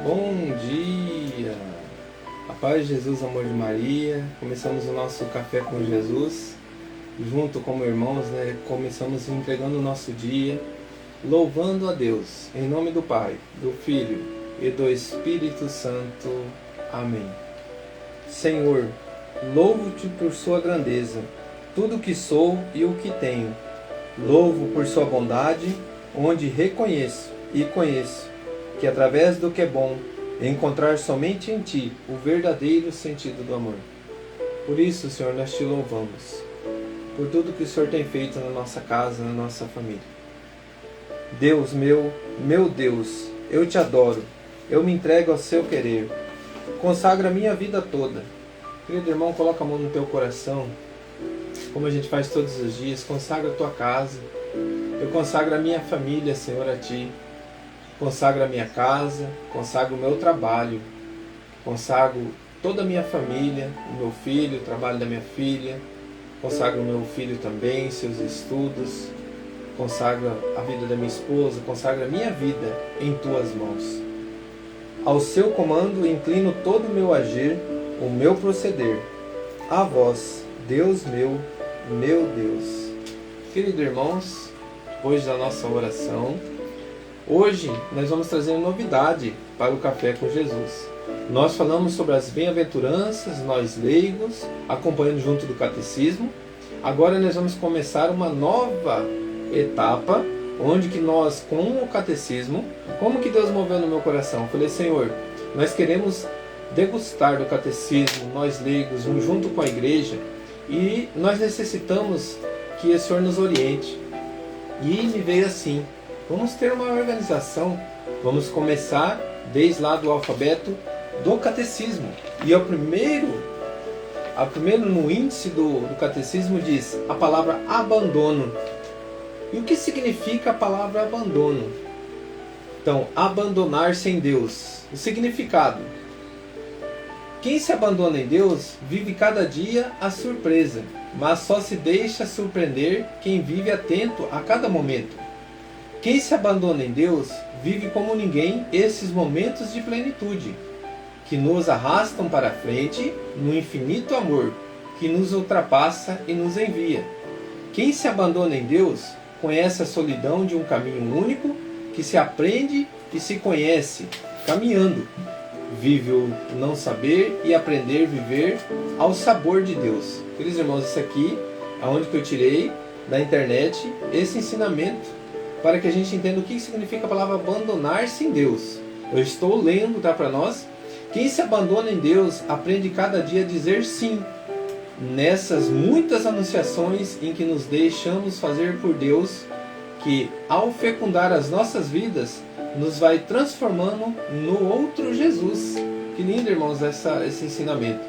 Bom dia! A paz de Jesus, amor de Maria. Começamos o nosso Café com Jesus. Junto como irmãos, começamos entregando o nosso dia, louvando a Deus, em nome do Pai, do Filho e do Espírito Santo. Amém. Senhor, louvo-te por sua grandeza, tudo o que sou e o que tenho. Louvo por sua bondade, onde reconheço e conheço que através do que é bom, encontrar somente em Ti o verdadeiro sentido do amor. Por isso, Senhor, nós Te louvamos, por tudo que o Senhor tem feito na nossa casa, na nossa família. Deus meu Deus, eu Te adoro, eu me entrego ao Seu querer, consagra a minha vida toda. Querido irmão, coloca a mão no teu coração, como a gente faz todos os dias, consagra a tua casa, eu consagro a minha família, Senhor, a Ti. Consagro a minha casa, consagro o meu trabalho, consagro toda a minha família, o meu filho, o trabalho da minha filha, consagro o meu filho também, seus estudos, consagro a vida da minha esposa, consagro a minha vida em Tuas mãos. Ao Seu comando inclino todo o meu agir, o meu proceder. A Vós, Deus meu Deus. Queridos irmãos, hoje da nossa oração, hoje nós vamos trazer uma novidade para o Café com Jesus. Nós falamos sobre as bem-aventuranças, nós leigos, acompanhando junto do catecismo. Agora nós vamos começar uma nova etapa, onde que nós, com o catecismo, como que Deus moveu no meu coração? Eu falei, Senhor, nós queremos degustar do catecismo, nós leigos, junto com a igreja, e nós necessitamos que o Senhor nos oriente. E me veio assim, vamos ter uma organização, vamos começar desde lá do alfabeto do catecismo. E o primeiro no índice do catecismo diz a palavra abandono. E o que significa a palavra abandono? Então, abandonar-se em Deus. O significado: quem se abandona em Deus vive cada dia a surpresa, mas só se deixa surpreender quem vive atento a cada momento. Quem se abandona em Deus vive como ninguém esses momentos de plenitude, que nos arrastam para a frente no infinito amor, que nos ultrapassa e nos envia. Quem se abandona em Deus conhece a solidão de um caminho único, que se aprende e se conhece caminhando. Vive o não saber e aprender a viver ao sabor de Deus. Queridos irmãos, isso aqui é onde que eu tirei da internet esse ensinamento, para que a gente entenda o que significa a palavra abandonar-se em Deus. Eu estou lendo, tá, para nós. Quem se abandona em Deus aprende cada dia a dizer sim, nessas muitas anunciações em que nos deixamos fazer por Deus, que ao fecundar as nossas vidas, nos vai transformando no outro Jesus. Que lindo, irmãos, esse ensinamento.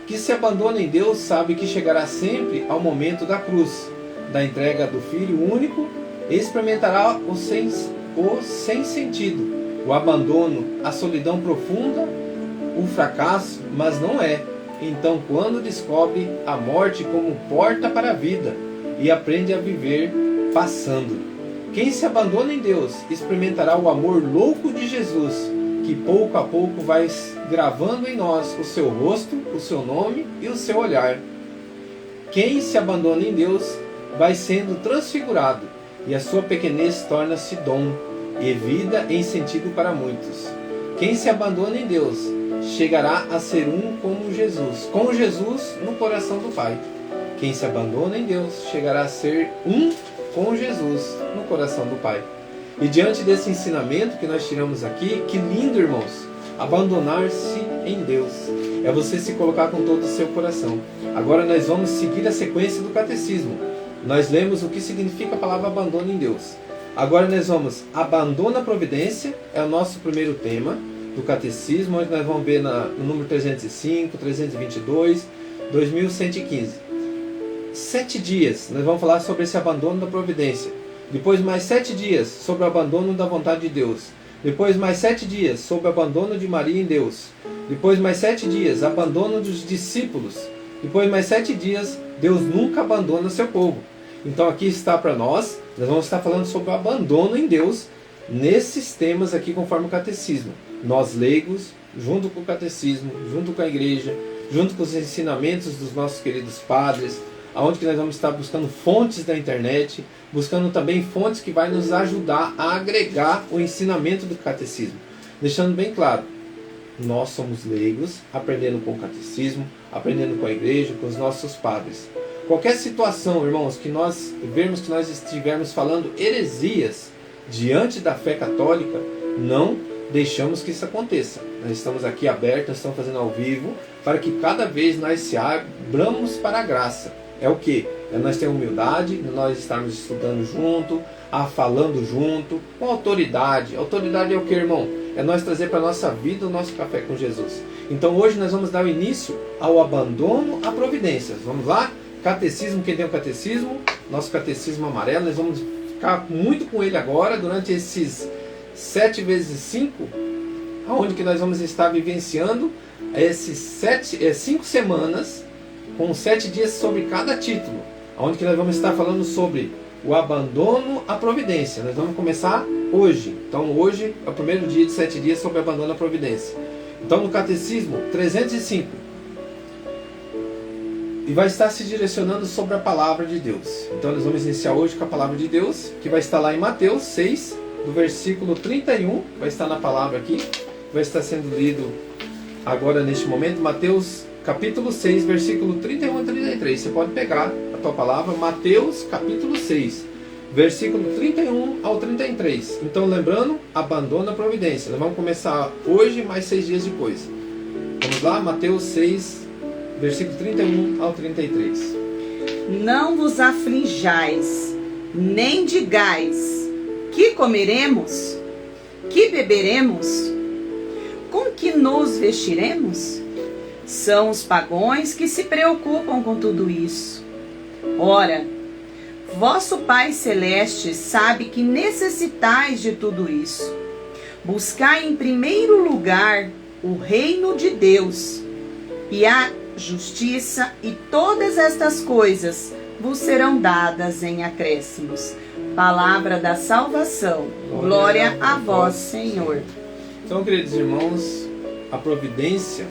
Que se abandona em Deus sabe que chegará sempre ao momento da cruz, da entrega do Filho único, e experimentará o sem sentido, o abandono, a solidão profunda, o fracasso, mas não é. Então, quando descobre a morte como porta para a vida e aprende a viver passando. Quem se abandona em Deus experimentará o amor louco de Jesus, que pouco a pouco vai gravando em nós o seu rosto, o seu nome e o seu olhar. Quem se abandona em Deus vai sendo transfigurado, e a sua pequenez torna-se dom e vida em sentido para muitos. Quem se abandona em Deus chegará a ser um com Jesus no coração do Pai. Quem se abandona em Deus chegará a ser um com Jesus no coração do Pai. E diante desse ensinamento que nós tiramos aqui, que lindo, irmãos, abandonar-se em Deus é você se colocar com todo o seu coração. Agora nós vamos seguir a sequência do catecismo. Nós lemos o que significa a palavra abandono em Deus. Agora nós vamos abandona a providência, é o nosso primeiro tema do catecismo, onde nós vamos ver no número 305, 322, 2115. 7 dias nós vamos falar sobre esse abandono da providência. Depois mais 7 dias sobre o abandono da vontade de Deus. Depois mais 7 dias sobre o abandono de Maria em Deus. Depois mais 7 dias abandono dos discípulos. Depois mais 7 dias Deus nunca abandona seu povo. Então aqui está para nós vamos estar falando sobre o abandono em Deus nesses temas aqui conforme o catecismo. Nós leigos, junto com o catecismo, junto com a igreja, junto com os ensinamentos dos nossos queridos padres, aonde que nós vamos estar buscando fontes da internet, buscando também fontes que vai nos ajudar a agregar o ensinamento do catecismo. Deixando bem claro, nós somos leigos, aprendendo com o catecismo, aprendendo com a igreja, com os nossos padres. Qualquer situação, irmãos, que nós vermos que nós estivermos falando heresias diante da fé católica, não deixamos que isso aconteça. Nós estamos aqui abertos, nós estamos fazendo ao vivo, para que cada vez nós se abramos para a graça. É o que? É nós ter humildade, nós estarmos estudando junto, falando junto, com autoridade. Autoridade é o que, irmão? É nós trazer para a nossa vida o nosso café com Jesus. Então hoje nós vamos dar o início ao abandono à providência. Vamos lá? Catecismo, quem tem o catecismo? Nosso catecismo amarelo. Nós vamos ficar muito com ele agora, durante esses 7 vezes 5, onde que nós vamos estar vivenciando esses 5 semanas, com 7 dias sobre cada título, onde que nós vamos estar falando sobre o abandono à providência. Nós vamos começar hoje. Então hoje é o primeiro dia de 7 dias sobre abandono à providência. Então no catecismo 305, e vai estar se direcionando sobre a palavra de Deus. Então nós vamos iniciar hoje com a palavra de Deus, que vai estar lá em Mateus 6, do versículo 31, vai estar na palavra aqui, vai estar sendo lido agora neste momento, Mateus capítulo 6, versículo 31 a 33. Você pode pegar a tua palavra, Mateus capítulo 6, versículo 31 ao 33. Então lembrando, abandona a providência. Nós vamos começar hoje, mais 6 dias depois. Vamos lá, Mateus 6, versículo 31 ao 33. Não vos aflijais, nem digais: que comeremos? Que beberemos? Com que nos vestiremos? São os pagãos que se preocupam com tudo isso. Ora, vosso Pai Celeste sabe que necessitais de tudo isso. Buscai em primeiro lugar o reino de Deus e a justiça, e todas estas coisas vos serão dadas em acréscimos. Palavra da salvação. Glória a vós, Senhor. Então, queridos irmãos, a providência,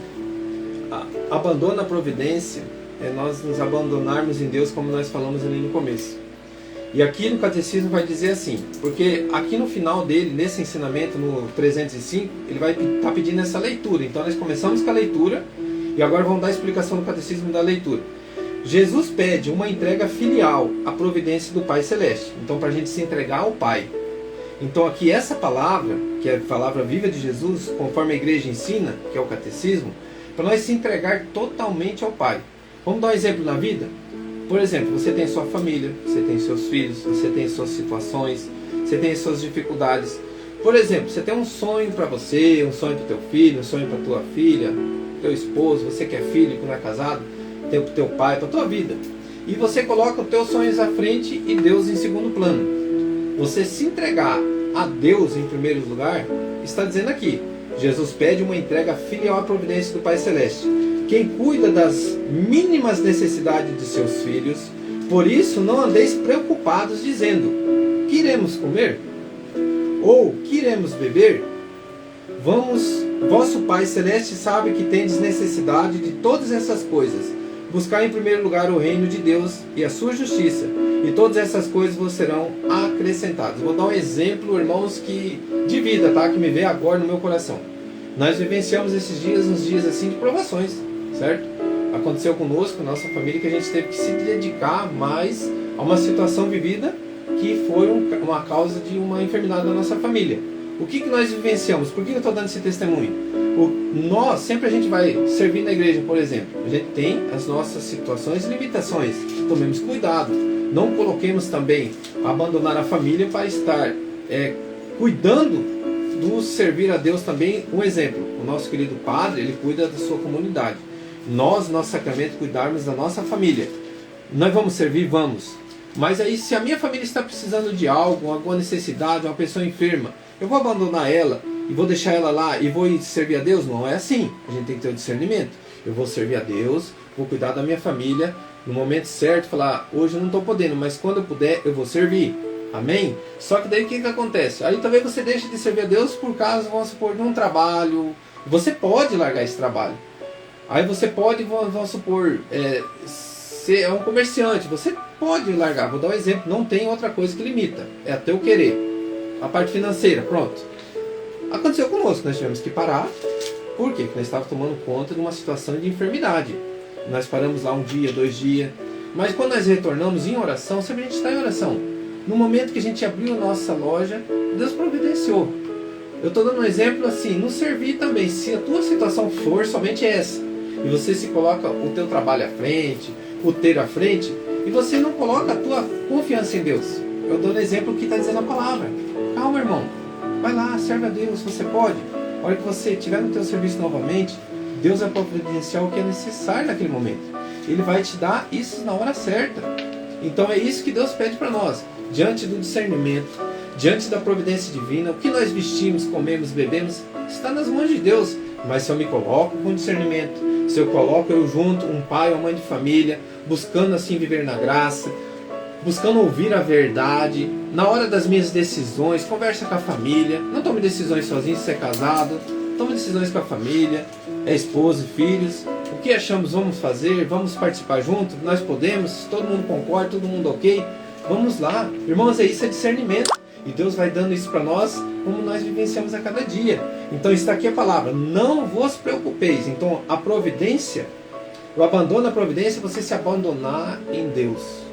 abandona a providência, é nós nos abandonarmos em Deus, como nós falamos ali no começo. E aqui no catecismo vai dizer assim, porque aqui no final dele, nesse ensinamento, no 305, ele vai estar pedindo essa leitura. Então nós começamos com a leitura e agora vamos dar a explicação do catecismo da leitura. Jesus pede uma entrega filial à providência do Pai Celeste. Então, para a gente se entregar ao Pai. Então, aqui essa palavra, que é a palavra viva de Jesus, conforme a igreja ensina, que é o catecismo, para nós se entregar totalmente ao Pai. Vamos dar um exemplo na vida? Por exemplo, você tem sua família, você tem seus filhos, você tem suas situações, você tem suas dificuldades. Por exemplo, você tem um sonho para você, um sonho para o teu filho, um sonho para tua filha, teu esposo, você que é filho, que não é casado, tem para o teu pai, para a tua vida. E você coloca os teus sonhos à frente e Deus em segundo plano. Você se entregar a Deus em primeiro lugar, está dizendo aqui, Jesus pede uma entrega filial à providência do Pai Celeste. Quem cuida das mínimas necessidades de seus filhos, por isso não andeis preocupados dizendo: que iremos comer? Ou que iremos beber? Vosso Pai Celeste sabe que tendes necessidade de todas essas coisas. Buscar em primeiro lugar o reino de Deus e a sua justiça, e todas essas coisas vos serão acrescentadas. Vou dar um exemplo, irmãos, de vida, tá? Que me veio agora no meu coração. Nós vivenciamos esses dias, uns dias assim de provações, certo? Aconteceu conosco, nossa família, que a gente teve que se dedicar mais a uma situação vivida que foi uma causa de uma enfermidade da nossa família. O que nós vivenciamos? Por que eu estou dando esse testemunho? Sempre a gente vai servir na igreja, por exemplo. A gente tem as nossas situações e limitações. Tomemos cuidado. Não coloquemos também abandonar a família para estar cuidando do servir a Deus também. Um exemplo, o nosso querido padre, ele cuida da sua comunidade. Nós, nosso sacramento, cuidarmos da nossa família. Nós vamos servir? Vamos. Mas aí, se a minha família está precisando de algo, alguma necessidade, uma pessoa enferma, eu vou abandonar ela e vou deixar ela lá e vou servir a Deus? Não é assim. A gente tem que ter o discernimento. Eu vou servir a Deus, vou cuidar da minha família, no momento certo, falar: hoje eu não estou podendo, mas quando eu puder, eu vou servir. Amém? Só que daí o que acontece? Aí talvez você deixe de servir a Deus por causa, vamos supor, de um trabalho. Você pode largar esse trabalho. Aí você pode, vamos supor, ser um comerciante. Você pode largar. Vou dar um exemplo. Não tem outra coisa que limita. É até o querer. A parte financeira, pronto. Aconteceu conosco. Nós tivemos que parar. Por quê? Porque nós estávamos tomando conta de uma situação de enfermidade. Nós paramos lá 1 dia, 2 dias. Mas quando nós retornamos em oração, sempre a gente está em oração. No momento que a gente abriu a nossa loja, Deus providenciou. Eu estou dando um exemplo assim, no servir também. Se a tua situação for somente essa, e você se coloca o teu trabalho à frente, o ter à frente, e você não coloca a tua confiança em Deus. Eu dou um exemplo que está dizendo a palavra. Calma, irmão. Vai lá, serve a Deus, você pode. A hora que você estiver no teu serviço novamente, Deus vai providenciar o que é necessário naquele momento. Ele vai te dar isso na hora certa. Então é isso que Deus pede para nós. Diante do discernimento, diante da providência divina, o que nós vestimos, comemos, bebemos, está nas mãos de Deus. Mas se eu me coloco com discernimento, se eu coloco eu junto, um pai ou mãe de família, buscando assim viver na graça, buscando ouvir a verdade, na hora das minhas decisões, conversa com a família, não tome decisões sozinho se você é casado, tome decisões com a família, esposa e filhos, o que achamos vamos fazer, vamos participar junto, nós podemos, todo mundo concorda, todo mundo ok, vamos lá, irmãos, isso é discernimento, e Deus vai dando isso para nós, como nós vivenciamos a cada dia. Então está aqui a palavra, não vos preocupeis. Então a providência, o abandono da providência é você se abandonar em Deus.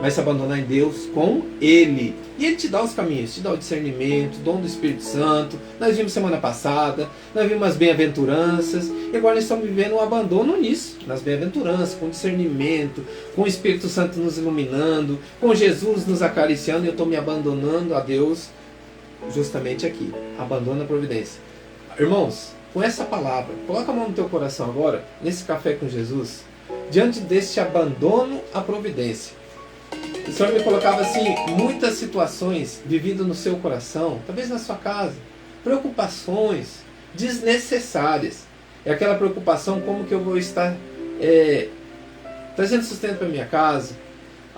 Mas se abandonar em Deus com Ele. E Ele te dá os caminhos, te dá o discernimento, o dom do Espírito Santo. Nós vimos semana passada, nós vimos as bem-aventuranças. E agora nós estamos vivendo um abandono nisso, nas bem-aventuranças, com discernimento, com o Espírito Santo nos iluminando, com Jesus nos acariciando. E eu estou me abandonando a Deus justamente aqui. Abandona a providência. Irmãos, com essa palavra, coloca a mão no teu coração agora, nesse café com Jesus, diante deste abandono à providência. O Senhor me colocava assim, muitas situações vividas no seu coração, talvez na sua casa, preocupações desnecessárias. É aquela preocupação, como que eu vou estar trazendo sustento para minha casa.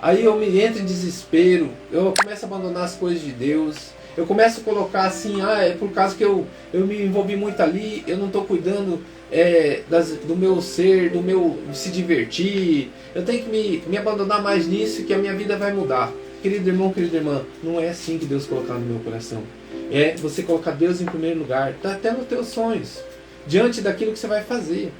Aí eu me entro em desespero, eu começo a abandonar as coisas de Deus. Eu começo a colocar assim, é por causa que eu me envolvi muito ali, eu não estou cuidando do meu ser, do meu se divertir. Eu tenho que me abandonar mais nisso, que a minha vida vai mudar. Querido irmão, querida irmã, não é assim que Deus colocar no meu coração. É você colocar Deus em primeiro lugar, até nos teus sonhos, diante daquilo que você vai fazer.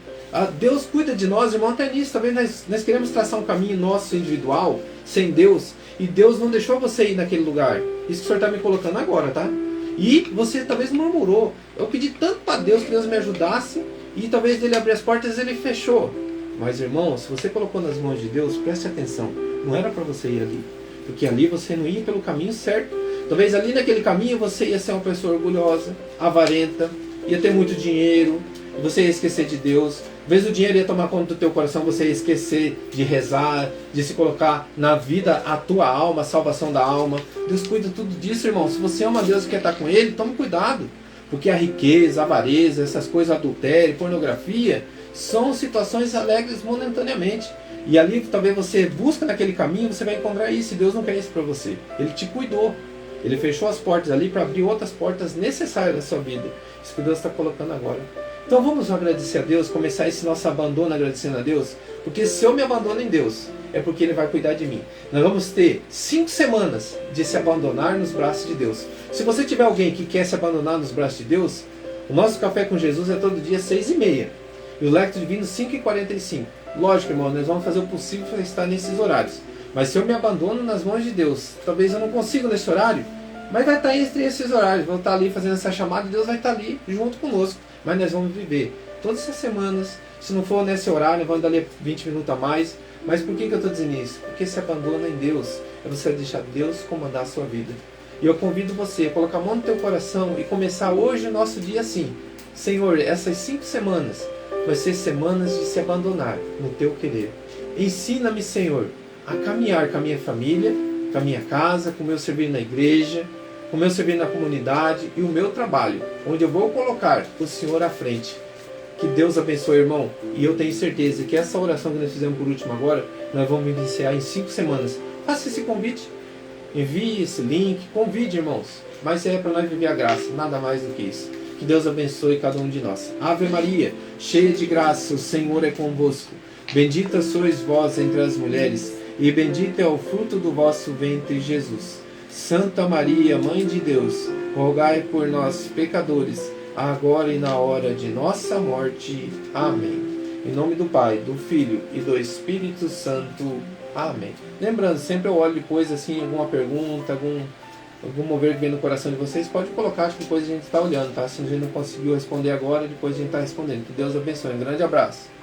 Deus cuida de nós, irmão, até nisso. Talvez nós queremos traçar um caminho nosso individual, sem Deus, e Deus não deixou você ir naquele lugar. Isso que o Senhor está me colocando agora, tá? E você talvez murmurou. Eu pedi tanto para Deus que Deus me ajudasse, e talvez Ele abrir as portas, Ele fechou. Mas irmão, se você colocou nas mãos de Deus, preste atenção. Não era para você ir ali, porque ali você não ia pelo caminho certo. Talvez ali naquele caminho você ia ser uma pessoa orgulhosa, avarenta, ia ter muito dinheiro, e você ia esquecer de Deus. Talvez o dinheiro ia tomar conta do teu coração, você ia esquecer de rezar, de se colocar na vida a tua alma, a salvação da alma. Deus cuida tudo disso, irmão. Se você ama Deus e quer estar com Ele, tome cuidado. Porque a riqueza, a avareza, essas coisas, adultério, pornografia, são situações alegres momentaneamente. E ali talvez você busca naquele caminho, você vai encontrar isso. E Deus não quer isso para você. Ele te cuidou. Ele fechou as portas ali para abrir outras portas necessárias na sua vida. Isso que Deus está colocando agora. Então vamos agradecer a Deus, começar esse nosso abandono agradecendo a Deus, porque se eu me abandono em Deus, é porque Ele vai cuidar de mim. Nós vamos ter 5 semanas de se abandonar nos braços de Deus. Se você tiver alguém que quer se abandonar nos braços de Deus, o nosso Café com Jesus é todo dia 6h30 e o Lecto Divino 5h45. Lógico, irmão, nós vamos fazer o possível para estar nesses horários. Mas se eu me abandono nas mãos de Deus, talvez eu não consiga nesse horário, mas vai estar entre esses horários, vou estar ali fazendo essa chamada e Deus vai estar ali junto conosco. Mas nós vamos viver todas essas semanas, se não for nesse horário, vamos dar ali 20 minutos a mais. Mas por que eu estou dizendo isso? Porque se abandona em Deus, é você deixar Deus comandar a sua vida. E eu convido você a colocar a mão no teu coração e começar hoje o nosso dia assim. Senhor, essas 5 semanas vai ser semanas de se abandonar no teu querer. Ensina-me, Senhor, a caminhar com a minha família, com a minha casa, com o meu servir na igreja, com o meu servir na comunidade e o meu trabalho, onde eu vou colocar o Senhor à frente. Que Deus abençoe, irmão. E eu tenho certeza que essa oração que nós fizemos por último agora, nós vamos iniciar em 5 semanas. Faça esse convite. envie esse link, convide, irmãos. Mas é para nós viver a graça, nada mais do que isso. Que Deus abençoe cada um de nós. Ave Maria, cheia de graça, o Senhor é convosco. Bendita sois vós entre as mulheres, e bendito é o fruto do vosso ventre, Jesus. Santa Maria, Mãe de Deus, rogai por nós, pecadores, agora e na hora de nossa morte. Amém. Em nome do Pai, do Filho e do Espírito Santo. Amém. Lembrando, sempre eu olho depois, assim, alguma pergunta, algum mover que vem no coração de vocês, pode colocar, que depois a gente está olhando, tá? Se a gente não conseguiu responder agora, depois a gente está respondendo. Que Deus abençoe. Um grande abraço.